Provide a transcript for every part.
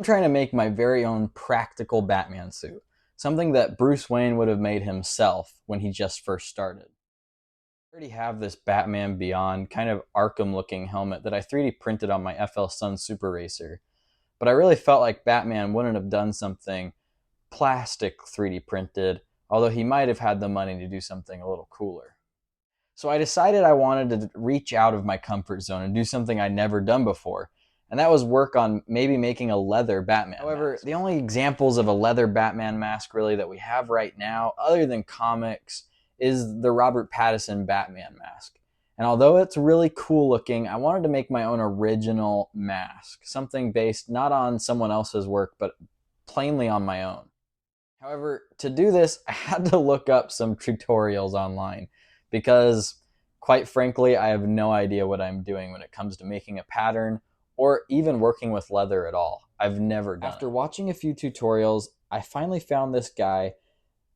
I'm trying to make my very own practical Batman suit, something that Bruce Wayne would have made himself when he just first started. I already have this Batman Beyond kind of Arkham looking helmet that I 3D printed on my FL Sun Super Racer, but I really felt like Batman wouldn't have done something plastic 3D printed, although he might have had the money to do something a little cooler. So I decided I wanted to reach out of my comfort zone and do something I'd never done before. And that was work on maybe making a leather Batman However, mask. The only examples of a leather Batman mask really that we have right now, other than comics, is the Robert Pattinson Batman mask. And although it's really cool looking, I wanted to make my own original mask, something based not on someone else's work, but plainly on my own. However, to do this, I had to look up some tutorials online because, quite frankly, I have no idea what I'm doing when it comes to making a pattern or even working with leather at all. I've never done it. After watching a few tutorials, I finally found this guy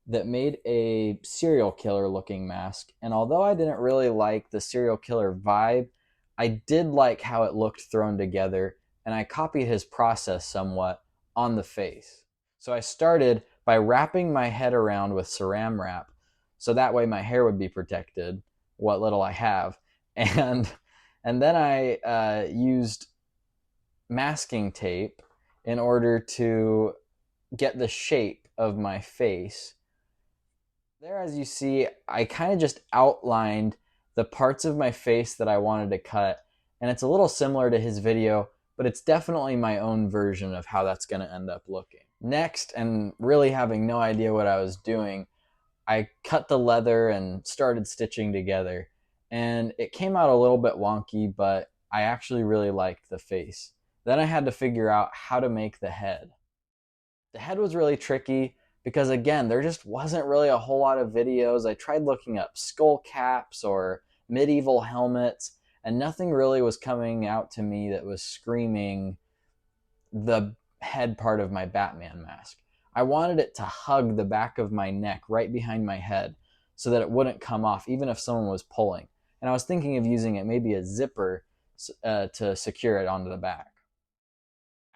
that made a serial killer looking mask. And although I didn't really like the serial killer vibe, I did like how it looked thrown together, and I copied his process somewhat on the face. So I started by wrapping my head around with saran wrap, so that way my hair would be protected, what little I have. And and then I used masking tape in order to get the shape of my face. There, as you see, I kind of just outlined the parts of my face that I wanted to cut, and it's a little similar to his video, but it's definitely my own version of how that's going to end up looking. Next, and really having no idea what I was doing, I cut the leather and started stitching together, and it came out a little bit wonky, but I actually really liked the face. Then I had to figure out how to make the head. The head was really tricky because, again, there just wasn't really a whole lot of videos. I tried looking up skull caps or medieval helmets, and nothing really was coming out to me that was screaming the head part of my Batman mask. I wanted it to hug the back of my neck right behind my head so that it wouldn't come off even if someone was pulling. And I was thinking of using it maybe a zipper to secure it onto the back.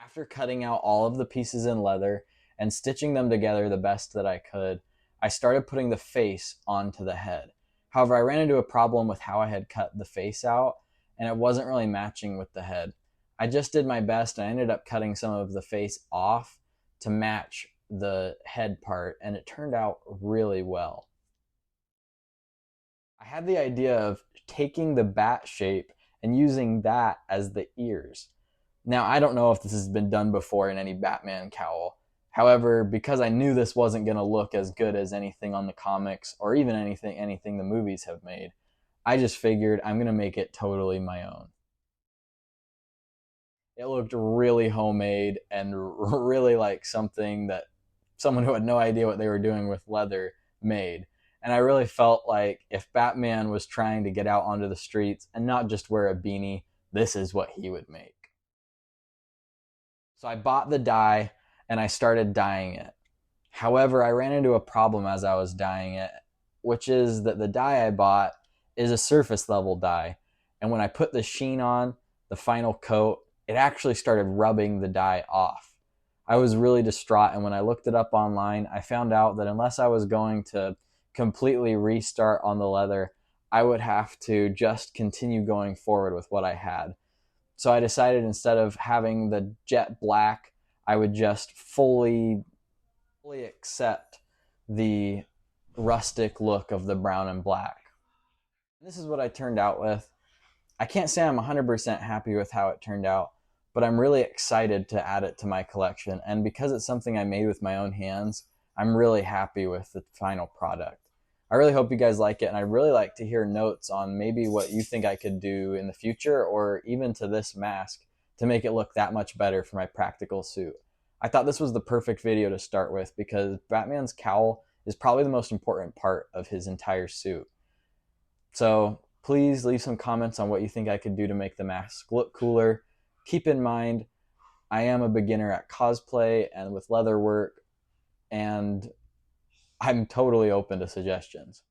After cutting out all of the pieces in leather and stitching them together the best that I could, I started putting the face onto the head. However, I ran into a problem with how I had cut the face out, and it wasn't really matching with the head. I just did my best, and I ended up cutting some of the face off to match the head part, and it turned out really well. I had the idea of taking the bat shape and using that as the ears. Now, I don't know if this has been done before in any Batman cowl. However, because I knew this wasn't going to look as good as anything on the comics or even anything the movies have made, I just figured I'm going to make it totally my own. It looked really homemade and really like something that someone who had no idea what they were doing with leather made. And I really felt like if Batman was trying to get out onto the streets and not just wear a beanie, this is what he would make. So I bought the dye and I started dyeing it. However, I ran into a problem as I was dyeing it, which is that the dye I bought is a surface level dye. And when I put the sheen on, the final coat, it actually started rubbing the dye off. I was really distraught, and when I looked it up online, I found out that unless I was going to completely restart on the leather, I would have to just continue going forward with what I had. So I decided instead of having the jet black, I would just fully accept the rustic look of the brown and black. This is what I turned out with. I can't say I'm 100% happy with how it turned out, but I'm really excited to add it to my collection. And because it's something I made with my own hands, I'm really happy with the final product. I really hope you guys like it, and I'd really like to hear notes on maybe what you think I could do in the future or even to this mask to make it look that much better for my practical suit. I thought this was the perfect video to start with because Batman's cowl is probably the most important part of his entire suit. So please leave some comments on what you think I could do to make the mask look cooler. Keep in mind, I am a beginner at cosplay and with leather work, and I'm totally open to suggestions.